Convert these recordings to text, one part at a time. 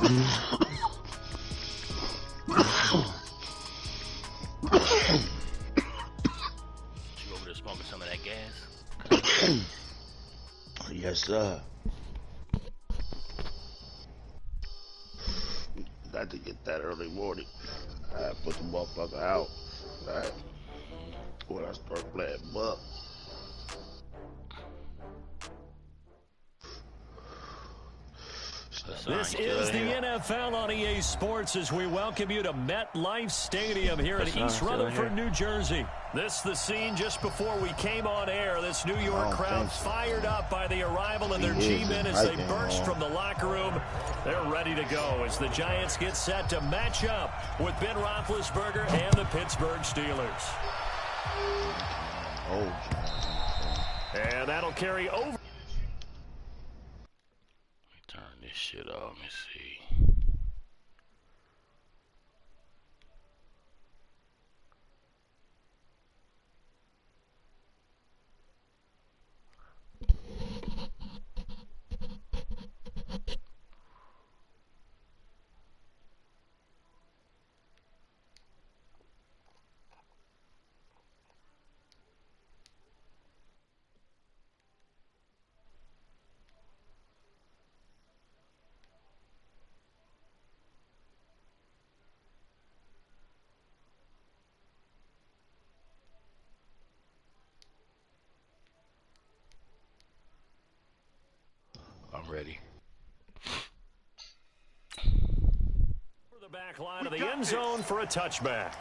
over there smoking some of that gas? Yes, sir. Got to get that early morning. I put the motherfucker out. Right. When I start playing buck. This is the NFL on EA Sports as we welcome you to MetLife Stadium here in East Rutherford, New Jersey. This is the scene just before we came on air. This New York crowd fired up by the arrival of their G-men as they burst from the locker room. They're ready to go as the Giants get set to match up with Ben Roethlisberger and the Pittsburgh Steelers. And that'll carry over. Turn this shit off. Let me see. I'm ready. For the back line of the end zone for a touchback.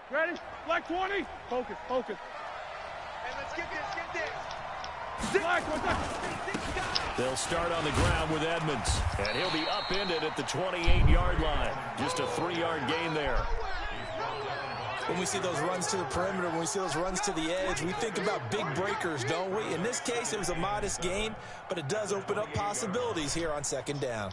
Ready? Black 20. Focus, focus. Hey, let's get this, Black, they'll start on the ground with Edmonds. And he'll be upended at the 28-yard line. Just a 3-yard gain there. When we see those runs to the perimeter, when we see those runs to the edge, we think about big breakers, don't we? In this case, it was a modest gain, but it does open up possibilities here on second down.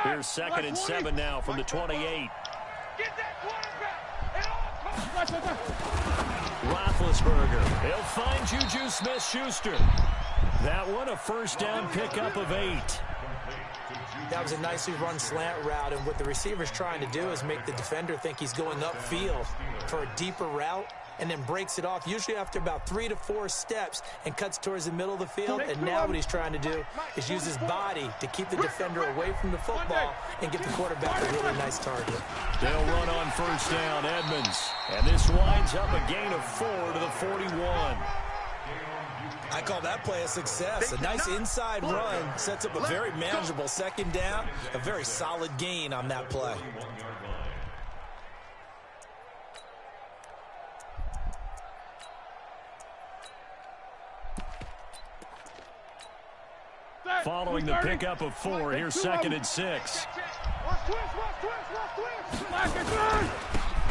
Here's 2nd and 7 now from the 28. Get that quarterback. Roethlisberger. He'll find Juju Smith-Schuster. That one a first down pickup of 8. That was a nicely run slant route, and what the receiver's trying to do is make the defender think he's going upfield for a deeper route, and then breaks it off, usually after about 3 to 4 steps, and cuts towards the middle of the field. And now what he's trying to do is use his body to keep the defender away from the football and get the quarterback a really nice target. They'll run on first down, Edmonds. And this winds up a gain of 4 to the 41. I call that play a success. A nice inside run sets up a very manageable second down, a very solid gain on that play. Following the pickup of 4, here's 2nd and 6.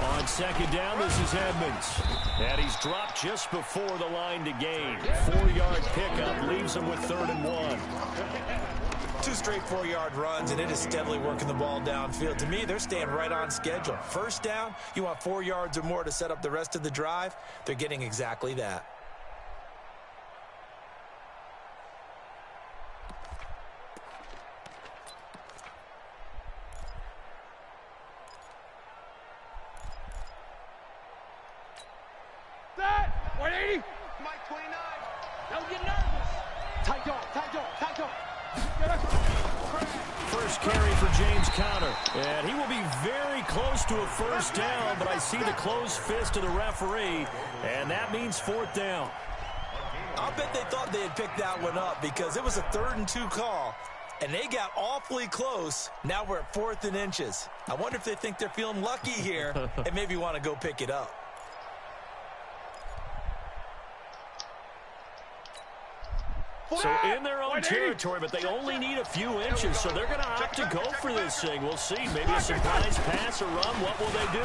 On second down, this is Edmonds. And he's dropped just before the line to gain. 4-yard pickup leaves him with 3rd and 1. 2 straight 4-yard runs, and it is steadily working the ball downfield. To me, they're staying right on schedule. First down, you want 4 yards or more to set up the rest of the drive. They're getting exactly that. That 180. Mike 29. Don't get nervous. Tight dog. First carry for James Conner. And he will be very close to a first down, but I see the closed fist of the referee, and that means 4th down. I'll bet they thought they had picked that one up because it was a 3rd and 2 call, and they got awfully close. Now we're at 4th and inches. I wonder if they think they're feeling lucky here and maybe want to go pick it up. So in their own territory, but they only need a few inches, so they're going to opt to go for this thing. We'll see. Maybe a surprise pass or run. What will they do?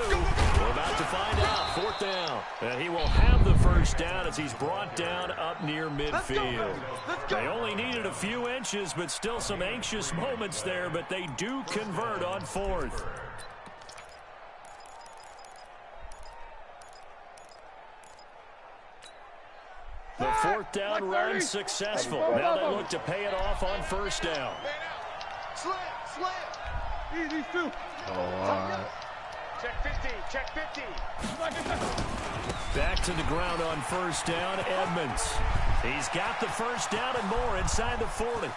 We're about to find out. 4th down. And he will have the first down as he's brought down up near midfield. They only needed a few inches, but still some anxious moments there, but they do convert on 4th. The 4th down run successful. Now they look to pay it off on 1st down. Easy, two. Check 50, check 50. Back to the ground on 1st down, Edmonds. He's got the 1st down and more inside the 40.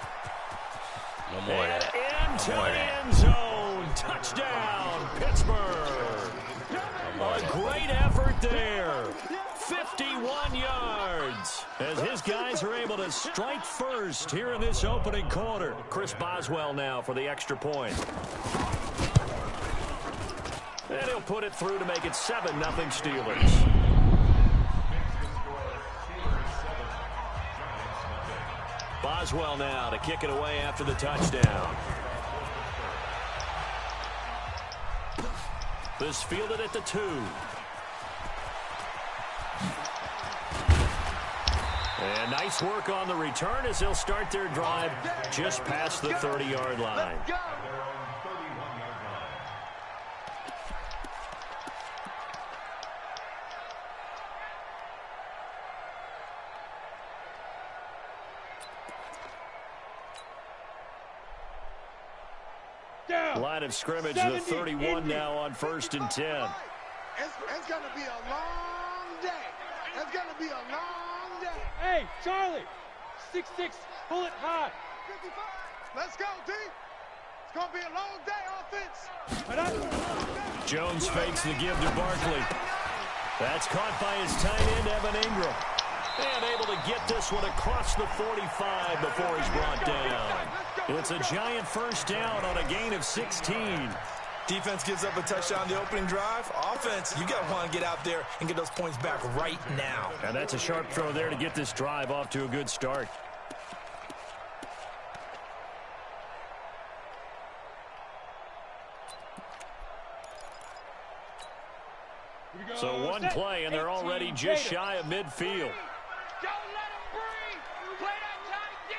No more of that. Into the end zone. Touchdown, Pittsburgh. A great effort there. 51 yards as his guys are able to strike first here in this opening quarter. Chris Boswell now for the extra point. And he'll put it through to make it 7-0 Steelers. Boswell now to kick it away after the touchdown. This fielded at the 2. And nice work on the return as they'll start their drive just past the 30-yard line. Line of scrimmage, the 31 now on 1st and 10. It's going to be a long day. It's going to be a long day. Hey, Charlie. 6'6", pull it high. 55. Let's go, D. It's going to be a long day, offense. Jones fakes the give to Barkley. That's caught by his tight end, Evan Ingram. And able to get this one across the 45 before he's brought down. It's a giant 1st down on a gain of 16. Defense gives up a touchdown the opening drive. Offense, you got to want to get out there and get those points back right now. And that's a sharp throw there to get this drive off to a good start. So one play, and they're already just shy of midfield. Don't let him breathe. Play that tight D.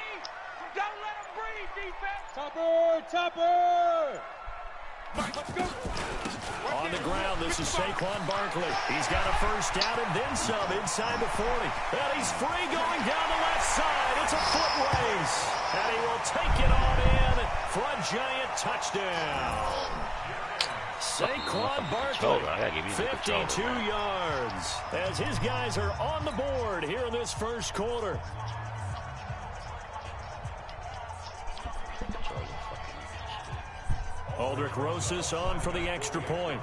Don't let him breathe, defense. Topper. Let's go. On the ground, this is Saquon Barkley. He's got a 1st down and then some inside the 40. And he's free going down the left side. It's a foot race. And he will take it on in for a giant touchdown. Saquon Barkley, 52 yards, as his guys are on the board here in this 1st quarter. Aldrich Rosas on for the extra point.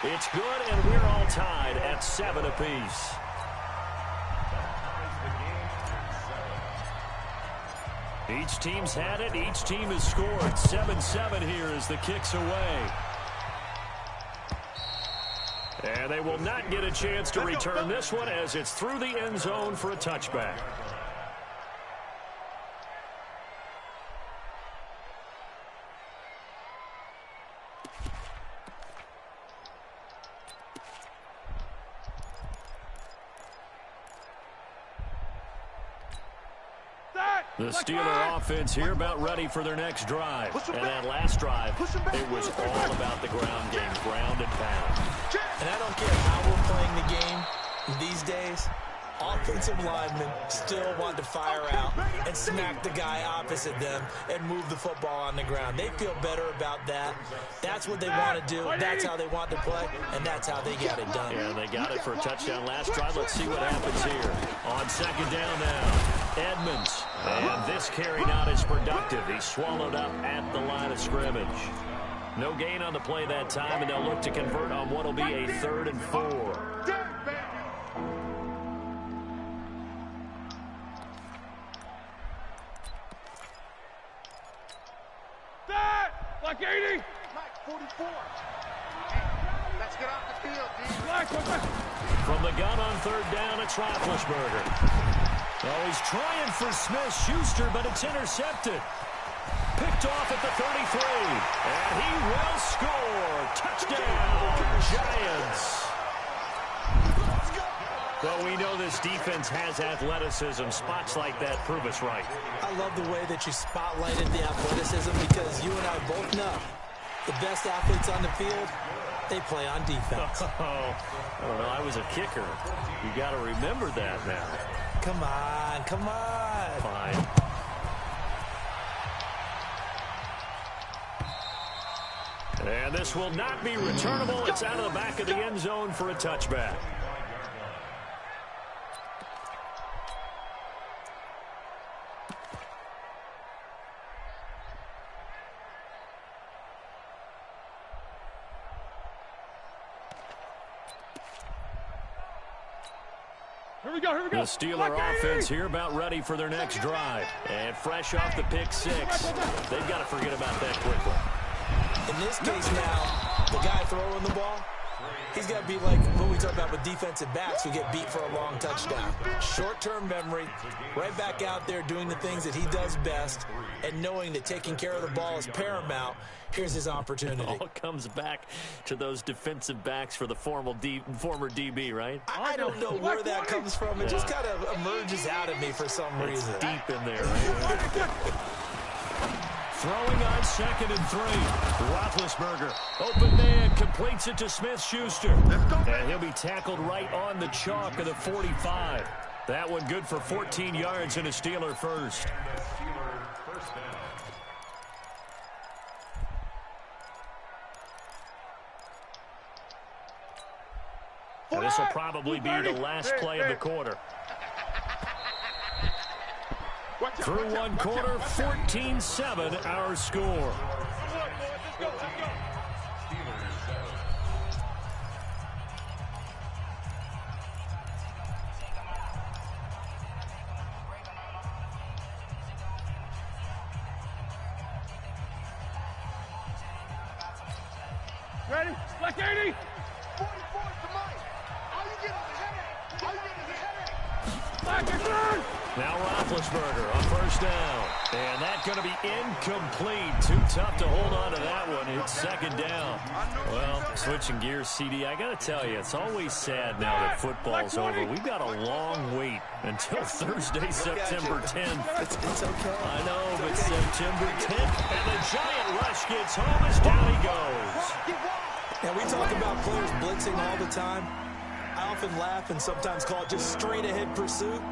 It's good, and we're all tied at 7 apiece. Each team's had it. Each team has scored. 7-7 here as the kick's away. And they will not get a chance to return this one as it's through the end zone for a touchback. The Steeler offense here about ready for their next drive. And that last drive, it was all about the ground game, ground and pound. And I don't care how we're playing the game these days, offensive linemen still want to fire out and smack the guy opposite them and move the football on the ground. They feel better about that. That's what they want to do. That's how they want to play, and that's how they get it done. Yeah, they got it for a touchdown last drive. Let's see what happens here. On 2nd down now, Edmonds. And this carry not as productive. He's swallowed up at the line of scrimmage. No gain on the play that time, and they'll look to convert on what will be a 3rd and 4. Like 80. Mike, 44. Let's get off the field. From the gun on third down, it's Roethlisberger. Oh, he's trying for Smith-Schuster, but it's intercepted. Picked off at the 33. And he will score. Touchdown, Giants. Well, we know this defense has athleticism. Spots like that prove us right. I love the way that you spotlighted the athleticism because you and I both know the best athletes on the field, they play on defense. Oh, I don't know. I was a kicker. You got to remember that now. Come on, come on. Fine. And this will not be returnable. It's out of the back of the end zone for a touchback. Here we go. The Steeler offense here about ready for their next drive. And fresh off the pick six. They've got to forget about that quickly. In this case now, the guy throwing the ball, he's got to be like what we talk about with defensive backs who get beat for a long touchdown. Short-term memory, right back out there doing the things that he does best, and knowing that taking care of the ball is paramount. Here's his opportunity. It all comes back to those defensive backs for the former DB, right? I don't know where that comes from. It just kind of emerges out of me for some reason. It's deep in there, right? Throwing on 2nd and 3. Roethlisberger, open man, completes it to Smith-Schuster. And he'll be tackled right on the chalk of the 45. That one good for 14 yards and a Steeler first. And this will probably be the last play of the quarter. Through one quarter, 14-7 our score. Ready? Black 80. 44 to Mike. How you getting the headache? How you getting the headache? Black and turn. Now Roethlisberger on first down. And that's going to be incomplete. Too tough to hold on to that one. It's 2nd down. Well, switching gears, CD, I got to tell you, it's always sad now that football's over. We've got a long wait until Thursday, September 10th. It's okay. I know, but September 10th, and the giant rush gets home as down he goes. And we talk about players blitzing all the time. I often laugh and sometimes call it just straight-ahead pursuit.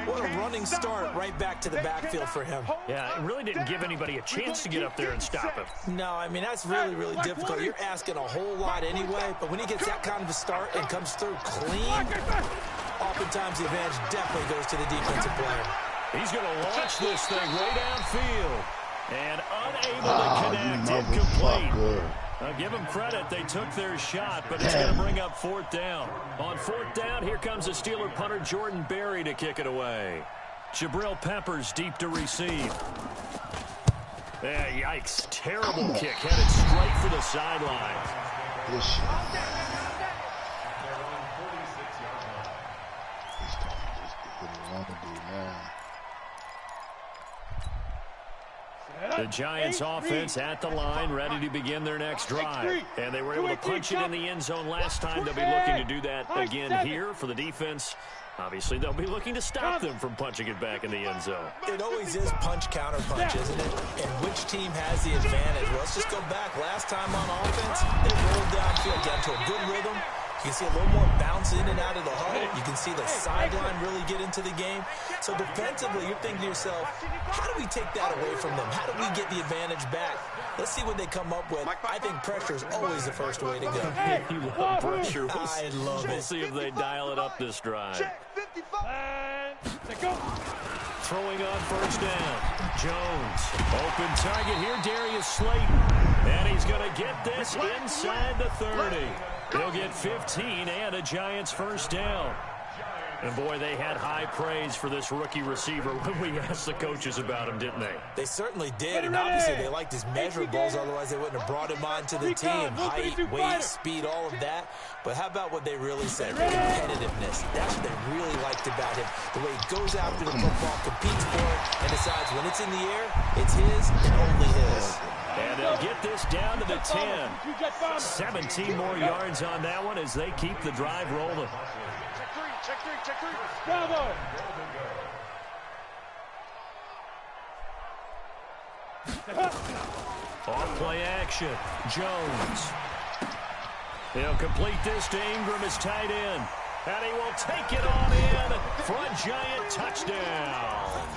What a running start right back to the backfield for him. Yeah, it really didn't give anybody a chance to get up there and stop him. No, I mean, that's really, really difficult. You're asking a whole lot anyway, but when he gets that kind of a start and comes through clean, oftentimes the advantage definitely goes to the defensive player. He's going to launch this thing way downfield. And unable to connect, incomplete. Now, give them credit. They took their shot, but it's going to bring up 4th down. On 4th down, here comes the Steeler punter, Jordan Berry, to kick it away. Jabril Peppers deep to receive. Yeah, yikes. Terrible kick. Headed straight for the sideline. This shit. The Giants offense at the line, ready to begin their next drive. And they were able to punch it in the end zone last time. They'll be looking to do that again here for the defense. Obviously, they'll be looking to stop them from punching it back in the end zone. It always is punch-counter-punch, isn't it? And which team has the advantage? Well, let's just go back. Last time on offense, they rolled downfield, got into a good rhythm. You can see a little more bounce in and out of the huddle. You can see the sideline really get into the game. So defensively, you're thinking to yourself, how do we take that away from them? How do we get the advantage back? Let's see what they come up with. I think pressure is always the first way to go. You love pressure. I love it. We'll see if they dial it up this drive. Throwing on first down. Jones. Open target here, Darius Slayton. And he's going to get this inside the 30. He'll get 15 and a Giants first down. And, boy, they had high praise for this rookie receiver when we asked the coaches about him, didn't they? They certainly did, and obviously they liked his measurables. Otherwise, they wouldn't have brought him onto the team. Height, weight, speed, all of that. But how about what they really said? Competitiveness. That's what they really liked about him. The way he goes after the football, competes for it, and decides when it's in the air, it's his and only his. And they'll get this down to the 10. 17 more yards on that one as they keep the drive rolling. Check three. Bravo. Off play action. Jones. He'll complete this to Ingram as tight end. And he will take it on in for a giant touchdown.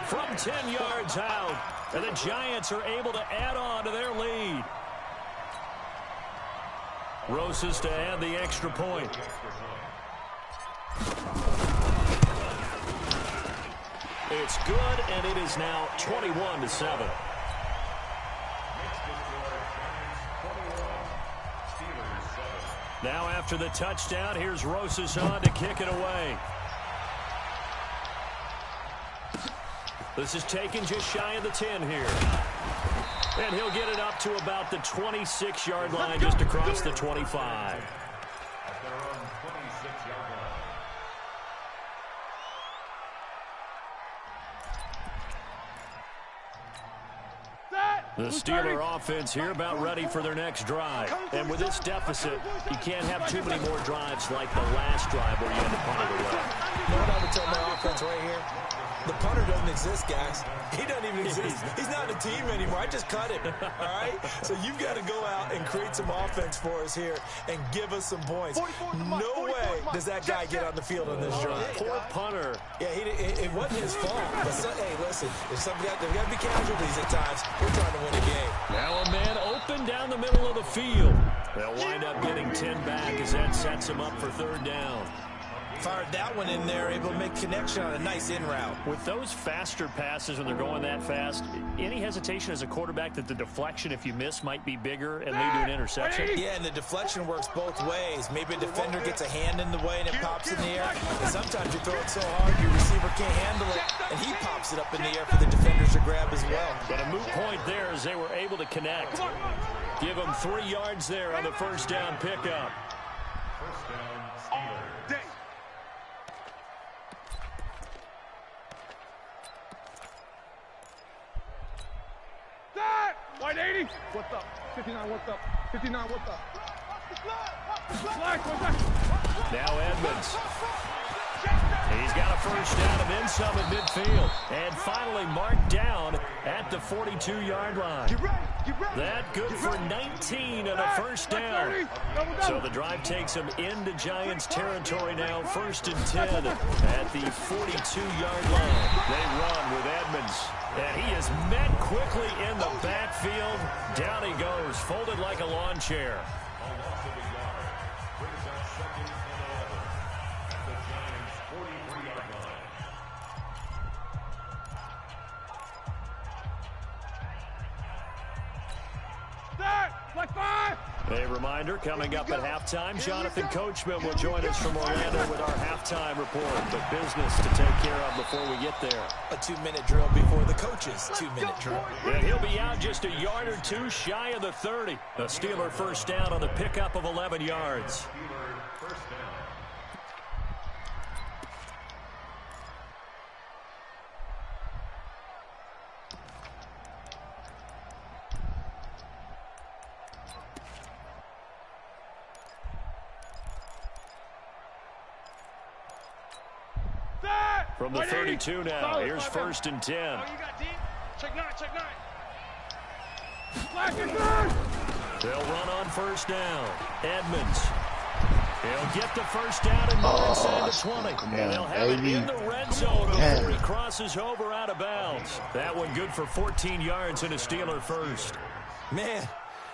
From 10 yards out. And the Giants are able to add on to their lead. Rosas to add the extra point. It's good, and it is now 21-7. Now after the touchdown, here's Rosas on to kick it away. This is taken just shy of the 10 here. And he'll get it up to about the 26-yard line, just across the 25. The Steeler offense here about ready for their next drive. And with this deficit, you can't have too many more drives like the last drive where you had to punt it away. You know what I would tell my offense right here? The punter doesn't exist, guys. He doesn't even exist. He's not a team anymore. I just cut him, all right? So you've got to go out and create some offense for us here and give us some points. No way does that guy get on the field on this drive. Poor punter. Yeah, it wasn't his fault. But hey, listen, there's got to be casualties at times. We're trying to win a game. Now a man open down the middle of the field. They'll wind up getting 10 back as that sets him up for third down. Fired that one in there, able to make connection on a nice in route. With those faster passes when they're going that fast, any hesitation as a quarterback that the deflection, if you miss, might be bigger and lead to an interception? Yeah, and the deflection works both ways. Maybe a defender gets a hand in the way and it pops in the air. And sometimes you throw it so hard your receiver can't handle it, and he pops it up in the air for the defenders to grab as well. But a moot point there as they were able to connect. Give them 3 yards there on the first down pickup. First down, Steelers. 180. What's up? 59, what's up? 59, what's up? Now Edmonds. He's got a first down and then some at midfield. And finally marked down at the 42-yard line. That good for 19 and a first down. So the drive takes him into Giants territory now. First and 10 at the 42-yard line. They run with Edmonds. And he is met quickly in the backfield. Down he goes, folded like a lawn chair. A reminder, coming up at halftime, Jonathan Coachman will join us from Orlando with our halftime report. But business to take care of before we get there. A 2-minute drill before the coach's 2-minute drill. And he'll be out just a yard or two shy of the 30. The Steeler first down on the pickup of 11 yards. From the 32 now, here's first and 10. Oh, you got deep? Check 9, check 9. They'll run on first down. Edmonds. He'll get the first down and move inside the 20. And they'll have it in the red zone before he crosses over out of bounds. That one good for 14 yards and a Steeler first. Man,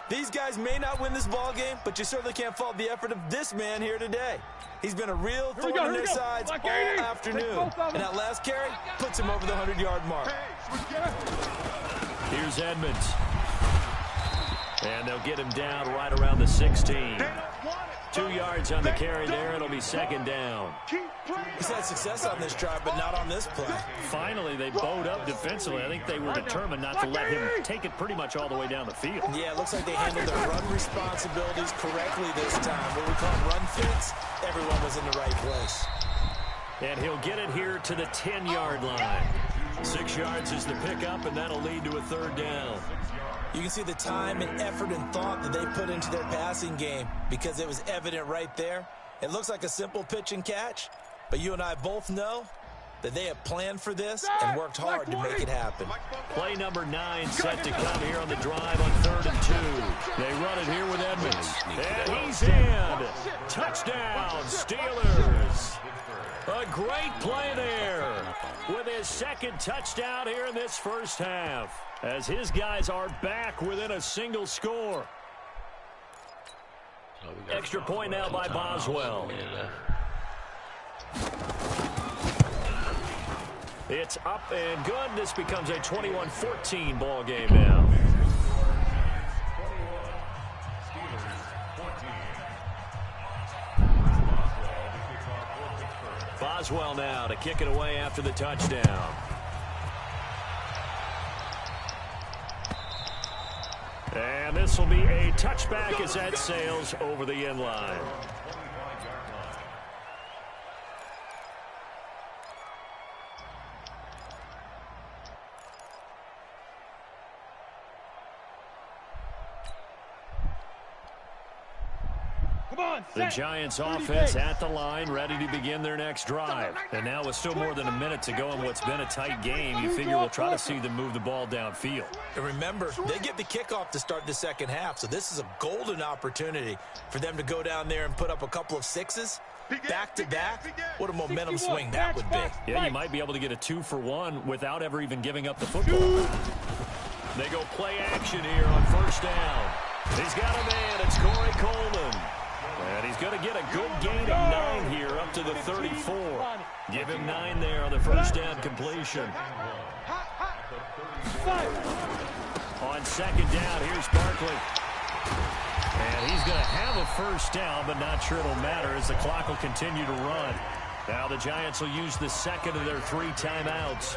these guys may not win this ball game, but you certainly can't fault the effort of this man here today. He's been a real thorn in their sides all afternoon. And that last carry puts him over the 100-yard mark. Here's Edmonds. And they'll get him down right around the 16. 2 yards on the carry there. It'll be second down. He's had success on this drive, but not on this play. Finally, they bowed up defensively. I think they were determined not to let him take it pretty much all the way down the field. Yeah, it looks like they handled their run responsibilities correctly this time. What we call run fits, everyone was in the right place. And he'll get it here to the 10-yard line. 6 yards is the pickup, and that'll lead to a third down. You can see the time and effort and thought that they put into their passing game because it was evident right there. It looks like a simple pitch and catch, but you and I both know that they have planned for this and worked hard to make it happen. Play number 9 set to come here on the drive on 3rd and 2. They run it here with Edmonds. And he's in. Touchdown, Steelers. A great play there with his second touchdown here in this first half, as his guys are back within a single score. Extra point now by Boswell. It's up and good. This becomes a 21-14 ball game now. Boswell now to kick it away after the touchdown. And this will be a touchback as that sails over the end line. The Giants offense at the line, ready to begin their next drive. And now with still more than a minute to go in what's been a tight game, you figure we'll try to see them move the ball downfield. And remember, they get the kickoff to start the second half, so this is a golden opportunity for them to go down there and put up a couple of sixes back-to-back. What a momentum swing that would be. Yeah, you might be able to get a 2-for-1 without ever even giving up the football. They go play action here on first down. He's got a man. It's Corey Coleman. And he's going to get a good gain of 9 here up to the 34. Give him 9 there on the first down completion. On second down, here's Barkley. And he's going to have a first down, but not sure it'll matter as the clock will continue to run. Now the Giants will use the second of their 3 timeouts,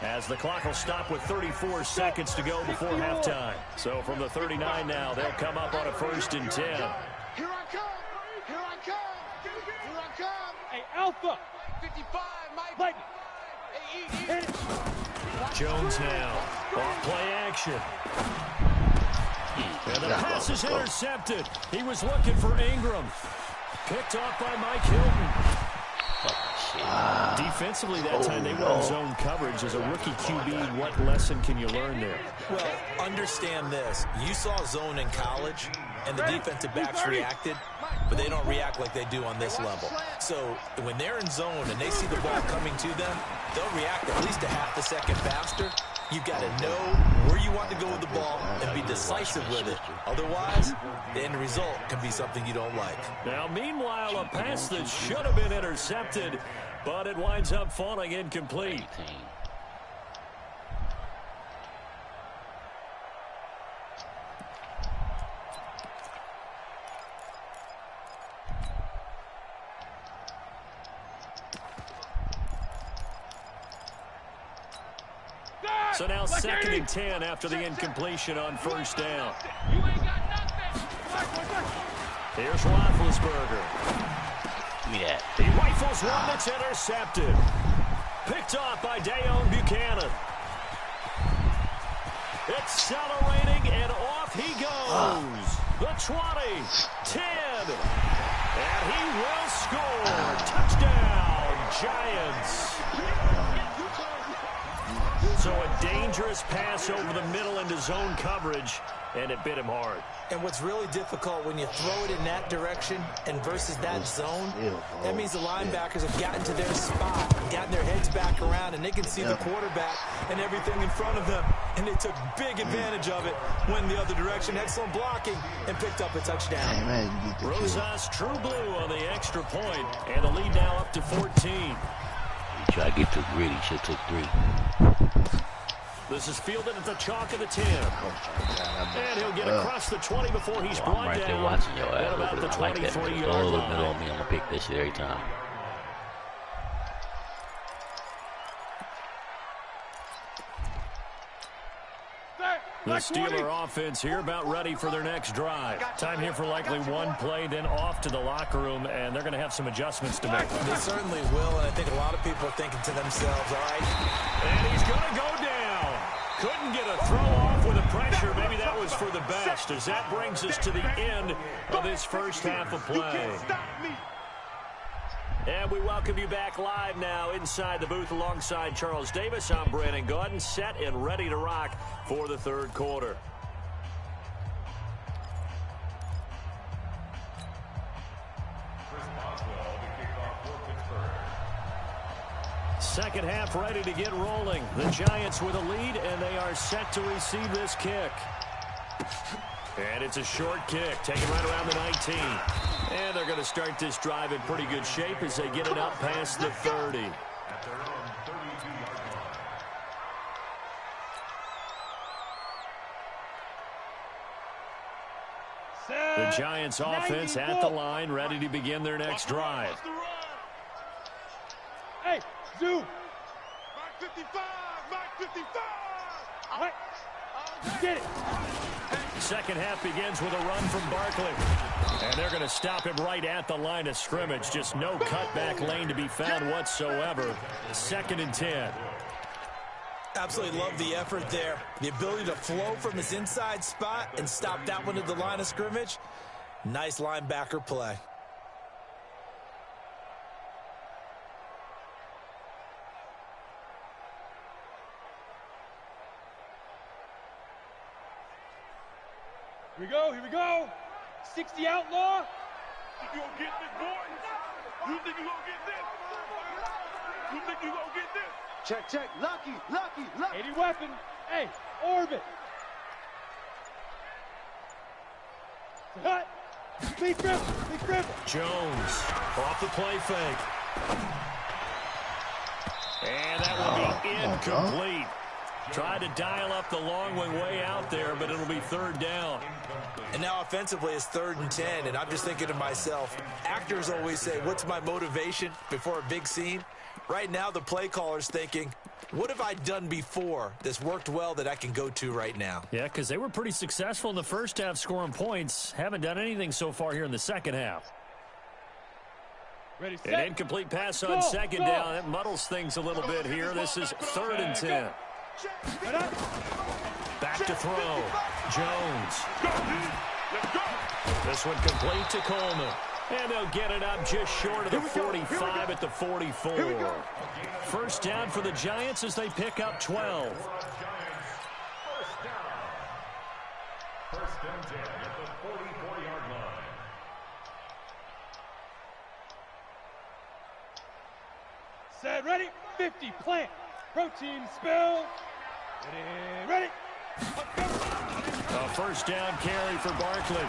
as the clock will stop with 34 seconds to go before halftime. So from the 39 now, they'll come up on a 1st and 10. Here I come! Here I come! Here I come! Hey, Alpha! 55, Mike! Hey, Jones now. Off play action. And the pass is intercepted. He was looking for Ingram. Picked off by Mike Hilton. Defensively that time they were in zone coverage. As a rookie QB, what lesson can you learn there? Well, understand this. You saw zone in college, and the defensive backs reacted, but they don't react like they do on this level. So when they're in zone and they see the ball coming to them, they'll react at least a half a second faster. You've got to know where you want to go with the ball and be decisive with it. Otherwise, the end result can be something you don't like. Now, meanwhile, a pass that should have been intercepted, but it winds up falling incomplete. So now 2nd and 10 after the incompletion on first down. You ain't got nothing! Here's Roethlisberger. Give me that. He rifles one that's intercepted. Picked off by Dayon Buchanan. Accelerating, and off he goes. The 20, 10, and he will score. Touchdown, Giants. So a dangerous pass over the middle into zone coverage, and it bit him hard. And what's really difficult when you throw it in that direction and versus that zone, that means the linebackers have gotten to their spot, gotten their heads back around, and they can see the quarterback and everything in front of them. And they took big advantage of it, went the other direction, excellent blocking, and picked up a touchdown. Rosas True Blue on the extra point, and the lead now up to 14. He tried to get too greedy. Should have took 3. This is fielded at the chalk of the 10. And he'll get across the 20 before he's brought right down. There watching your ass. About the 23-yard line. line. Middle on me. I'm going to pick this shit every time. The Steeler offense here about ready for their next drive. Time here for likely one play, then off to the locker room, and they're going to have some adjustments to make. They certainly will, and I think a lot of people are thinking to themselves, all right. And he's going to go down. Couldn't get a throw off with the pressure. Maybe that was for the best, as that brings us to the end of this first half of play. And we welcome you back live now inside the booth alongside Charles Davis. I'm Brandon Gaudin, set and ready to rock for the third quarter. Second half ready to get rolling. The Giants with a lead, and they are set to receive this kick. And it's a short kick, taken right around the 19. And they're going to start this drive in pretty good shape as they get it up past the 30. The Giants offense at the line, ready to begin their next drive. Hey, Zoo! Mark 55! Mark 55! All right. Get it! Second half begins with a run from Barkley. And they're going to stop him right at the line of scrimmage. Just no cutback lane to be found whatsoever. 2nd and 10. Absolutely love the effort there. The ability to flow from his inside spot and stop that one at the line of scrimmage. Nice linebacker play. Here we go, here we go. 60 outlaw. Think you gonna get this, boy? You think you gonna get this? You think you gonna get this? Check. Lucky. 80 weapon. Hey, orbit. Hut. Big grip. Jones off the play fake. And that will be incomplete. Tried to dial up the long way out there, but it'll be third down. And now offensively it's 3rd and 10, and I'm just thinking to myself, actors always say, what's my motivation before a big scene? Right now the play caller's thinking, what have I done before that's worked well that I can go to right now? Yeah, because they were pretty successful in the first half scoring points. Haven't done anything so far here in the second half. Ready, set. An incomplete pass on second down. That muddles things a little bit here. This is 3rd and 10. Back to throw. Jones. This one complete to Coleman. And they'll get it up just short of the 45 at the 44. First down for the Giants as they pick up 12. First and 10 at the 44-yard line. Set, ready, 50, plant. Protein spill. Ready. A first down carry for Barkley.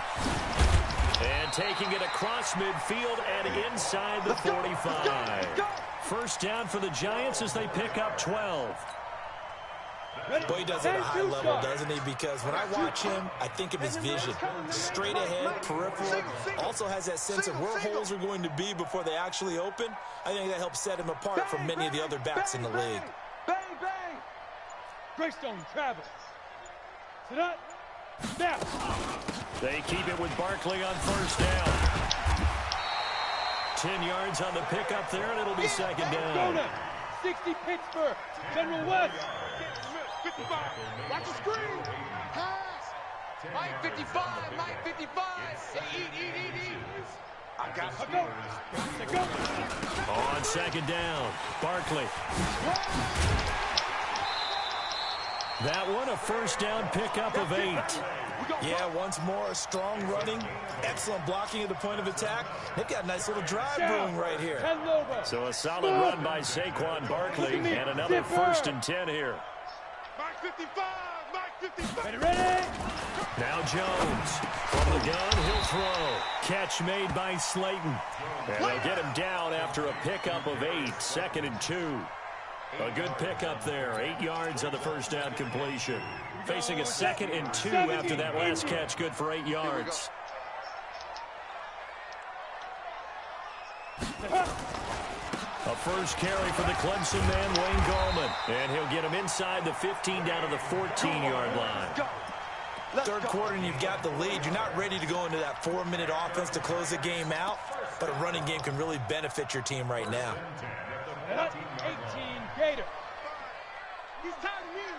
And taking it across midfield and inside the 45. First down for the Giants as they pick up 12. Boy, he does it at a high level, doesn't he? Because when I watch him, I think of his vision. Straight ahead, peripheral. Also has that sense of where holes are going to be before they actually open. I think that helps set him apart from many of the other backs in the league. Bang! Greystone travels. Sit up. Snap. They keep it with Barkley on first down. 10 yards on the pickup there, and it'll be second down. 60 Pittsburgh. General West. 55. Watch the screen. Pass. Mike 55. Mike 55. Hey, eat. I got you. Go. On second down, Barkley. That one, a first down pickup of 8. Yeah, once more, strong running, excellent blocking at the point of attack. They've got a nice little drive brewing right here. So a solid run by Saquon Barkley, and another first and 10 here. Mike 55. Ready. Now Jones. From the gun, he'll throw. Catch made by Slayton. And they'll get him down after a pickup of 8, 2nd and 2. A good pickup there. 8 yards on the first down completion. Facing a 2nd and 2 after that last catch. Good for 8 yards. A first carry for the Clemson man, Wayne Gallman. And he'll get him inside the 15 down to the 14-yard line. Third quarter and you've got the lead. You're not ready to go into that 4-minute offense to close the game out, but a running game can really benefit your team right now. 18 Gator. He's tired of you.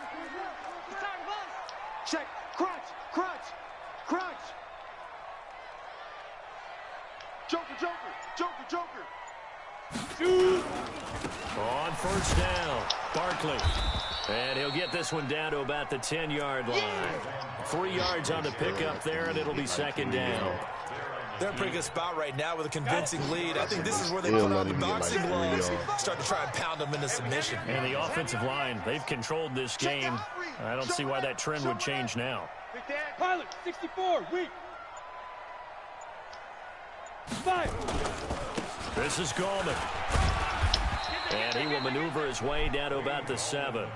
He's tired of us. Check. Crunch. Crunch. Crunch. Joker. Joker. Joker. Joker. Shoot. On first down, Barkley. And he'll get this one down to about the 10-yard line. 3 yards on the pickup there, and it'll be 2nd down. They're in a pretty good spot right now with a convincing lead. I think this is where they put on the boxing gloves, start to try and pound them into submission. And the offensive line, they've controlled this game. I don't see why that trend would change now. Pilot, 64, weak. 5. This is Gallman. And he will maneuver his way down to about the 7.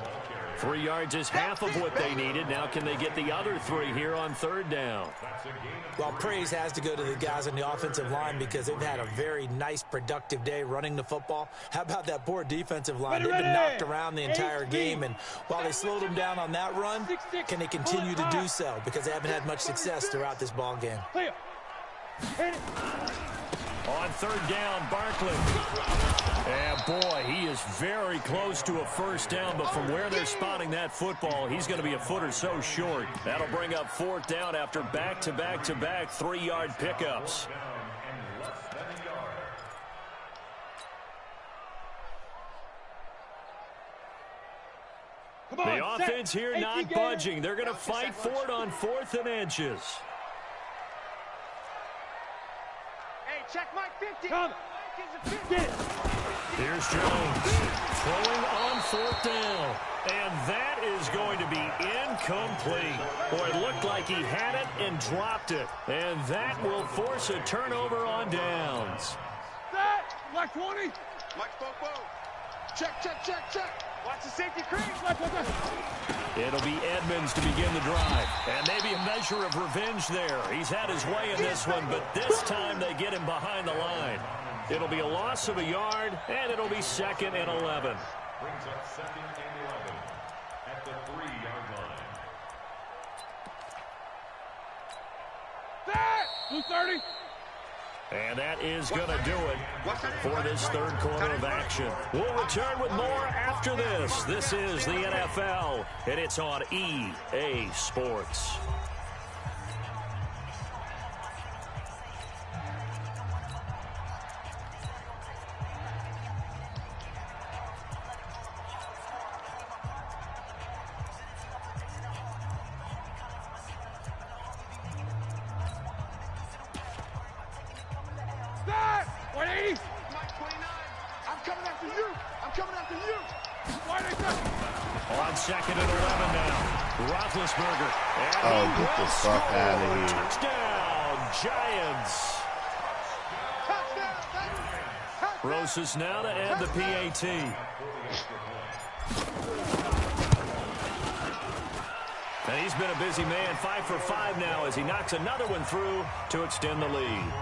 3 yards is half of what they needed. Now can they get the other 3 here on 3rd down? Well, praise has to go to the guys on the offensive line because they've had a very nice, productive day running the football. How about that poor defensive line? They've been knocked around the entire game, and while they slowed them down on that run, can they continue to do so? Because they haven't had much success throughout this ball game. On 3rd down, Barkley. And boy, he is very close to a first down, but from where they're spotting that football, he's going to be a foot or so short. That'll bring up 4th down after back-to-back-to-back 3-yard pickups. The offense here not budging. They're going to fight for it on 4th and inches. Check Mike 50. Come. Here's Jones throwing on 4th down. And that is going to be incomplete. Boy, it looked like he had it and dropped it. And that will force a turnover on downs. Set. Like 20. Mike Fopo. Check. Watch the safety crease. It'll be Edmonds to begin the drive. And maybe a measure of revenge there. He's had his way in this one, but this time they get him behind the line. It'll be a loss of a yard, and it'll be 2nd and 11. Brings up 2nd and 11 at the 3-yard line. Set. Blue 30. And that is going to do it for this 3rd quarter of action. We'll return with more after this. This is the NFL, and it's on EA Sports. On 2nd and 11 now. Roethlisberger. Oh, get the fuck out of here. Touchdown, Giants. Rosas now to add the PAT. And he's been a busy man, 5 for 5 now as he knocks another one through to extend the lead.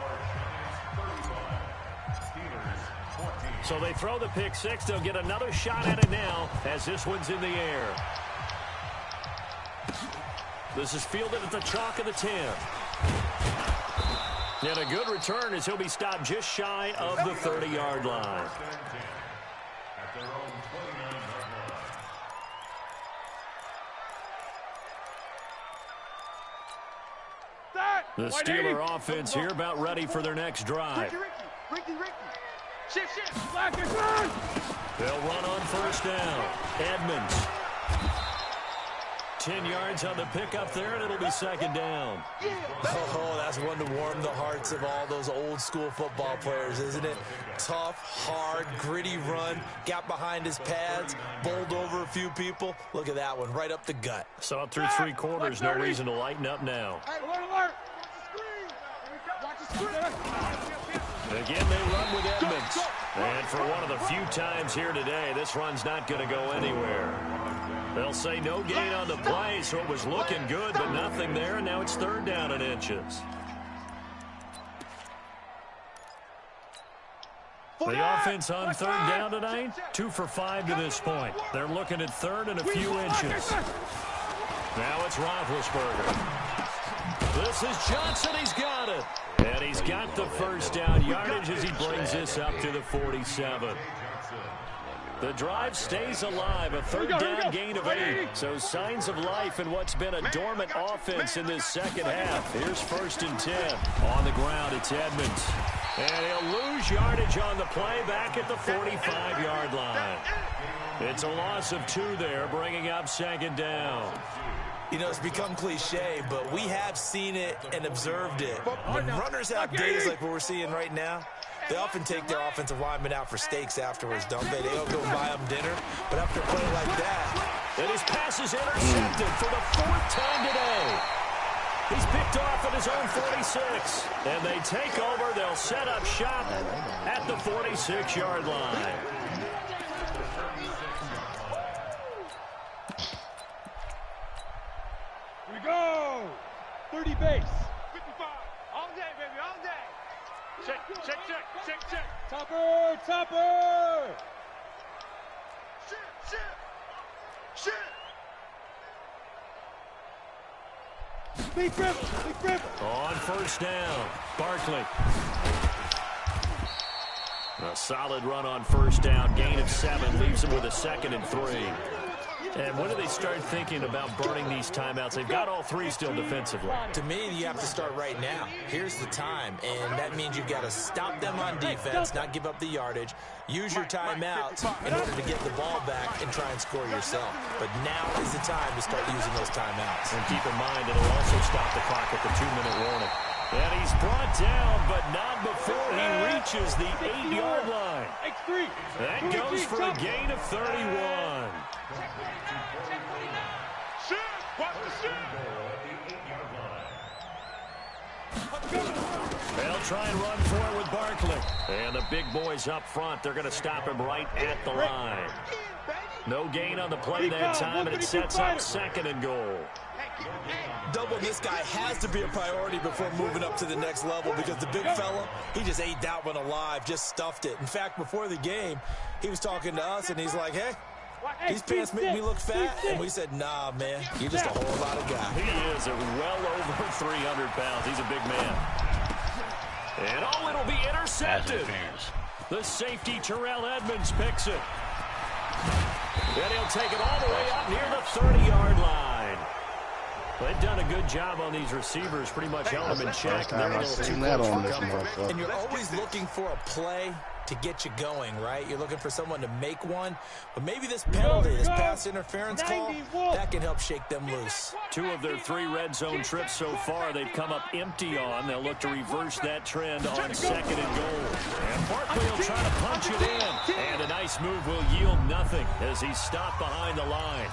So they throw the pick 6. They'll get another shot at it now as this one's in the air. This is fielded at the chalk of the 10. And a good return as he'll be stopped just shy of the 30-yard line. The Steeler offense here about ready for their next drive. Ricky. Shift. They'll run on first down. Edmonds. 10 yards on the pickup there, and it'll be 2nd down. Oh, that's one to warm the hearts of all those old school football players, isn't it? Tough, hard, gritty run. Got behind his pads, bowled over a few people. Look at that one, right up the gut. Saw it through 3 quarters. No reason to lighten up now. Alert. Watch the screen. Again, they run with Edmonds. And for one of the few times here today, this run's not going to go anywhere. They'll say no gain on the play, so it was looking good, but nothing there, and now it's 3rd down and inches. The offense on 3rd down tonight, 2 for 5 to this point. They're looking at 3rd and a few inches. Now it's Roethlisberger. This is Johnson. He's got it. And he's got the 1st down yardage as he brings this up to the 47. The drive stays alive, a 3rd down gain of 8. So signs of life in what's been a dormant offense in this 2nd half. Here's 1st and 10. On the ground, it's Edmonds. And he'll lose yardage on the play back at the 45-yard line. It's a loss of 2 there, bringing up 2nd down. You know, it's become cliche, but we have seen it and observed it. When runners have days like what we're seeing right now, they often take their offensive linemen out for steaks afterwards, don't they? They don't go buy them dinner. But after a play like that, and his pass is intercepted for the 4th time today. He's picked off at his own 46. And they take over. They'll set up shop at the 46-yard line. Here we go. 30 base. 55. All day, baby, all day. Check, check, check, check, check. Topper, topper. Shit, shit, shit. Big rip, big rip. On 1st down, Barkley. A solid run on 1st down. Gain of 7 leaves him with a 2nd and 3. And when do they start thinking about burning these timeouts? They've got all 3 still defensively. to me, you have to start right now. Here's the time, and that means you've got to stop them on defense, not give up the yardage. Use your timeouts in order to get the ball back and try and score yourself. But now is the time to start using those timeouts. And keep in mind, it'll also stop the clock at the 2-minute warning. And he's brought down, but not before he reaches the 8-yard line. That goes for a gain of 31. They'll try and run for it with Barkley. And the big boys up front, they're going to stop him right at the line. No gain on the play that time, and it sets up 2nd and goal. Double this guy has to be a priority before moving up to the next level because the big fella, he just ate that one alive, just stuffed it. In fact, before the game, he was talking to us, and he's like, hey, these pants make me look fat. And we said, nah, man, you're just a whole lot of guy. He is well over 300 pounds. He's a big man. And oh, it'll be intercepted. The safety, Terrell Edmonds, picks it. And he'll take it all the way up near the 30-yard line. They've done a good job on these receivers, pretty much held them in check. And they're a little too close for comfort. And you're always looking for a play to get you going, right? You're looking for someone to make one. But maybe this penalty, this pass interference call, that can help shake them loose. 2 of their 3 red zone trips so far, they've come up empty on. They'll look to reverse that trend on 2nd and goal. And Barkley will try to punch it in. And a nice move will yield nothing as he's stopped behind the line.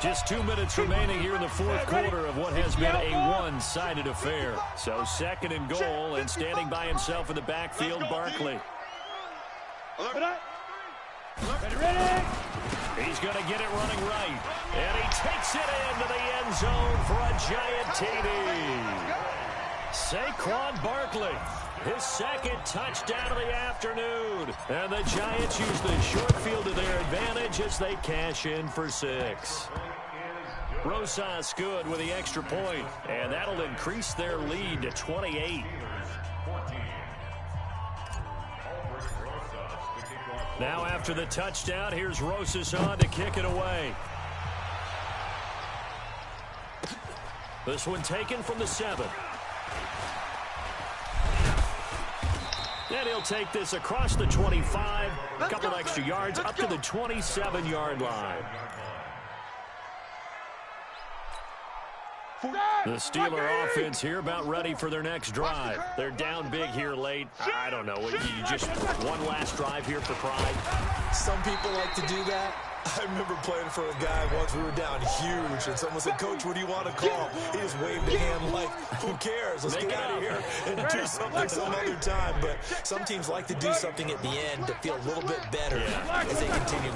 Just 2 minutes remaining here in the 4th quarter of what has been a one-sided affair. So 2nd and goal, and standing by himself in the backfield, Barkley. Ready? He's going to get it running right. And he takes it into the end zone for a giant TD. Saquon Barkley, his 2nd touchdown of the afternoon. And the Giants use the short field to their advantage as they cash in for 6. Rosas good with the extra point, and that'll increase their lead to 28. Now after the touchdown, here's Rosas on to kick it away. This one taken from the 7. And he'll take this across the 25, a couple extra yards, up to the 27-yard line. The Steeler offense here about ready for their next drive. They're down big here late. I don't know. You just one last drive here for pride. Some people like to do that. I remember playing for a guy once. We were down huge, and someone said, "Coach, what do you want to call?" He just waved a hand like, "Who cares? Let's get out of here and do something some other time." But some teams like to do something at the end to feel a little bit better as they continue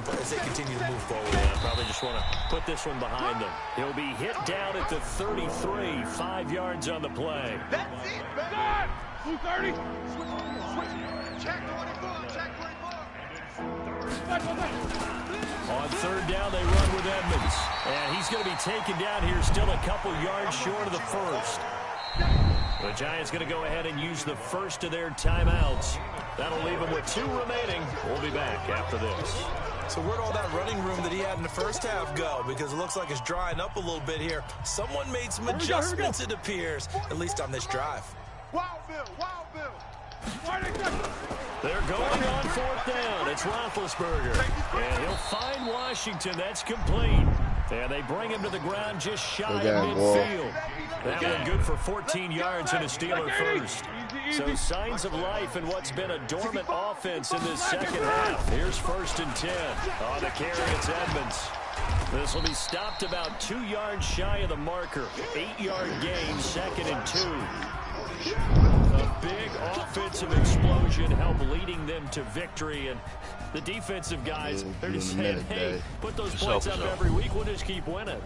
to move forward. Yeah, probably just want to put this one behind them. He'll be hit down at the 33, 5 yards on the play. That's it, baby. 230. Switch. Check 24. Check 24. On third down, they run with Edmonds. And he's going to be taken down here, still a couple yards short of the first. The Giants going to go ahead and use the first of their timeouts. That'll leave them with 2 remaining. We'll be back after this. So where'd all that running room that he had in the first half go? Because it looks like it's drying up a little bit here. Someone made some adjustments, it appears, at least on this drive. Wild Bill. They're going on fourth down. It's Roethlisberger. And he'll find Washington. That's complete. And they bring him to the ground just shy of midfield. That one good for 14 yards and a Steeler first. So signs of life in what's been a dormant offense in this second half. Here's 1st and 10. On the carry, it's Edmonds. This will be stopped about 2 yards shy of the marker. 8-yard gain, 2nd and 2. A big offensive explosion helped leading them to victory. And the defensive guys, they're just saying, hey, put those points up every week. We'll just keep winning.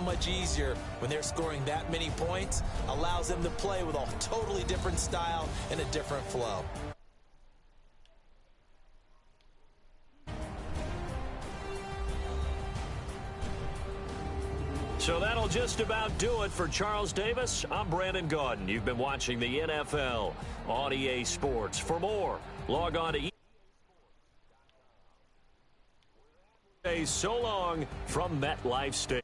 Much easier when they're scoring that many points. Allows them to play with a totally different style and a different flow. So that'll just about do it for Charles Davis. I'm Brandon Gaudin. You've been watching the NFL on EA Sports. For more, log on to EA. So long from MetLife Stadium.